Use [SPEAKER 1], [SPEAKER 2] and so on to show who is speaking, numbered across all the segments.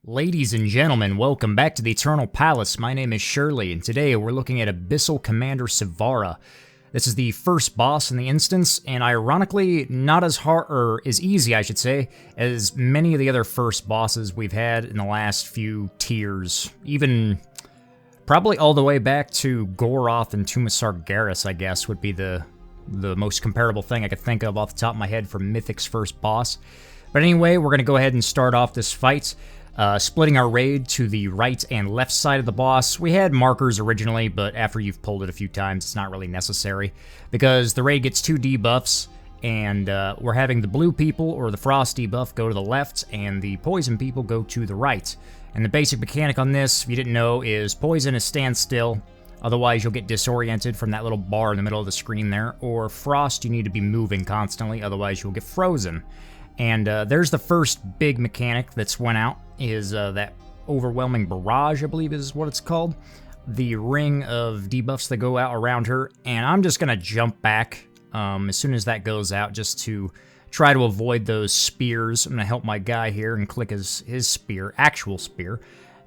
[SPEAKER 1] Ladies and gentlemen, welcome back to the Eternal Palace. My name is Shirley, and today we're looking at Abyssal Commander Sivara. This is the first boss in the instance, and ironically, not as hard, or as easy, I should say, as many of the other first bosses we've had in the last few tiers. Even probably all the way back to Goroth and Tomb of Sargeras, I guess, would be the most comparable thing I could think of off the top of my head for Mythic's first boss. But anyway, we're going to go ahead and start off this fight. Splitting our raid to the right and left side of the boss. We had markers originally, but after you've pulled it a few times, it's not really necessary, because the raid gets 2 debuffs, and we're having the blue people, or the frost debuff, go to the left, and the poison people go to the right. And the basic mechanic on this, if you didn't know, is poison is stand still, otherwise you'll get disoriented from that little bar in the middle of the screen there, or frost, you need to be moving constantly, otherwise you'll get frozen. And there's the first big mechanic that's went out, is that overwhelming barrage, I believe is what it's called. The ring of debuffs that go out around her, and I'm just going to jump back as soon as that goes out, just to try to avoid those spears. I'm going to help my guy here and click his spear, actual spear,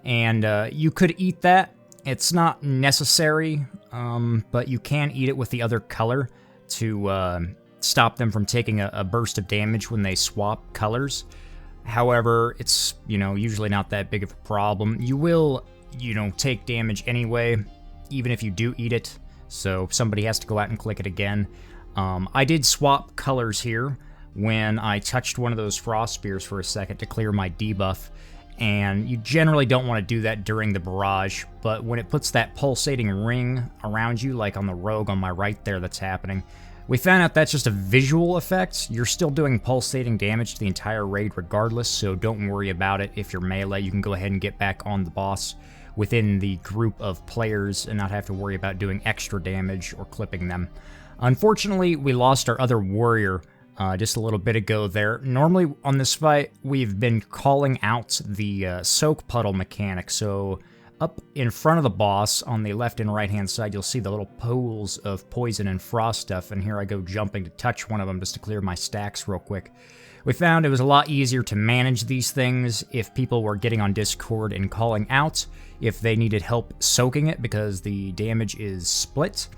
[SPEAKER 1] and you could eat that. It's not necessary, but you can eat it with the other color to stop them from taking a burst of damage when they swap colors. However, it's, usually not that big of a problem. You will, take damage anyway, even if you do eat it, so somebody has to go out and click it again. I did swap colors here when I touched one of those frost spears for a second to clear my debuff, and you generally don't want to do that during the barrage, but when it puts that pulsating ring around you, like on the rogue on my right there that's happening, we found out that's just a visual effect. You're still doing pulsating damage to the entire raid regardless, so don't worry about it. If you're melee, you can go ahead and get back on the boss within the group of players and not have to worry about doing extra damage or clipping them. Unfortunately, we lost our other warrior just a little bit ago there. Normally on this fight, we've been calling out the soak puddle mechanic, so up in front of the boss, on the left and right hand side, you'll see the little pools of poison and frost stuff, and here I go jumping to touch one of them just to clear my stacks real quick. We found it was a lot easier to manage these things if people were getting on Discord and calling out if they needed help soaking it, because the damage is split.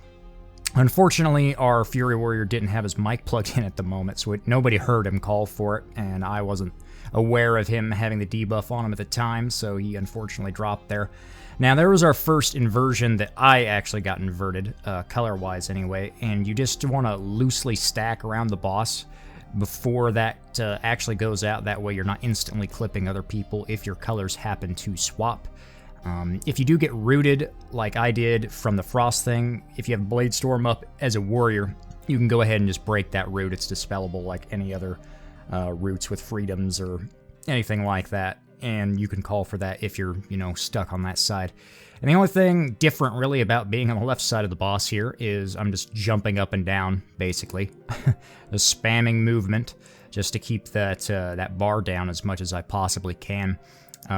[SPEAKER 1] Unfortunately, our Fury Warrior didn't have his mic plugged in at the moment, so nobody heard him call for it, and I wasn't aware of him having the debuff on him at the time, so he unfortunately dropped there. Now, there was our first inversion that I actually got inverted, color-wise anyway, and you just want to loosely stack around the boss before that actually goes out. That way you're not instantly clipping other people if your colors happen to swap. If you do get rooted, like I did from the frost thing, if you have Blade Storm up as a warrior, you can go ahead and just break that root. It's dispellable like any other roots with freedoms or anything like that, and you can call for that if you're, stuck on that side. And the only thing different really about being on the left side of the boss here is I'm just jumping up and down, basically. The spamming movement, just to keep that bar down as much as I possibly can.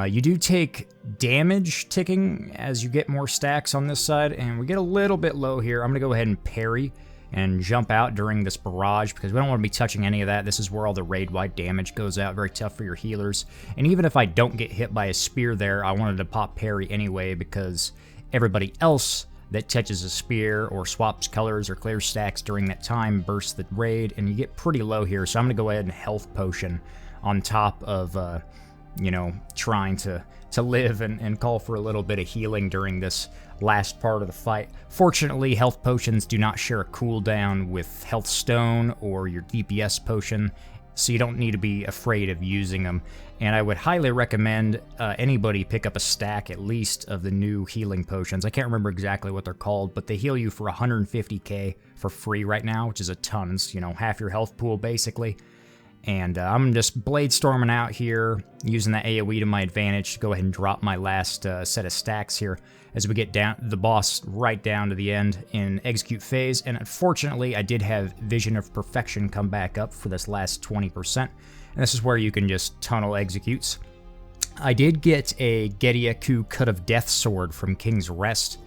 [SPEAKER 1] You do take damage ticking as you get more stacks on this side, and we get a little bit low here. I'm going to go ahead and parry and jump out during this barrage, because we don't want to be touching any of that. This is where all the raid-wide damage goes out. Very tough for your healers. And even if I don't get hit by a spear there, I wanted to pop parry anyway, because everybody else that touches a spear or swaps colors or clears stacks during that time bursts the raid, and you get pretty low here. So I'm going to go ahead and health potion on top of trying to live and call for a little bit of healing during this last part of the fight. Fortunately, health potions do not share a cooldown with health stone or your DPS potion, so you don't need to be afraid of using them. And I would highly recommend anybody pick up a stack at least of the new healing potions. I can't remember exactly what they're called, but they heal you for 150k for free right now, which is a ton. It's, half your health pool basically. And I'm just blade storming out here, using that AoE to my advantage to go ahead and drop my last set of stacks here as we get down the boss right down to the end in execute phase. And unfortunately, I did have Vision of Perfection come back up for this last 20%. And this is where you can just tunnel executes. I did get a Gediaku Cut of Death sword from King's Rest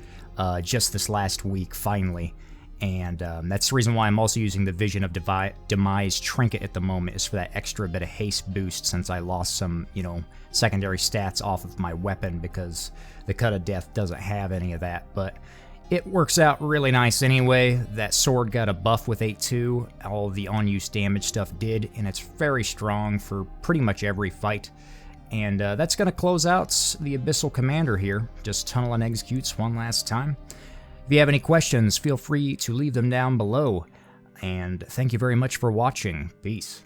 [SPEAKER 1] just this last week, finally. And that's the reason why I'm also using the Vision of Demise trinket at the moment, is for that extra bit of haste boost, since I lost some, you know, secondary stats off of my weapon, because the Cut of Death doesn't have any of that. But it works out really nice anyway. That sword got a buff with 8-2. All the on-use damage stuff did, and it's very strong for pretty much every fight. And that's going to close out the Abyssal Commander here. Just tunnel and executes one last time. If you have any questions, feel free to leave them down below. And thank you very much for watching. Peace.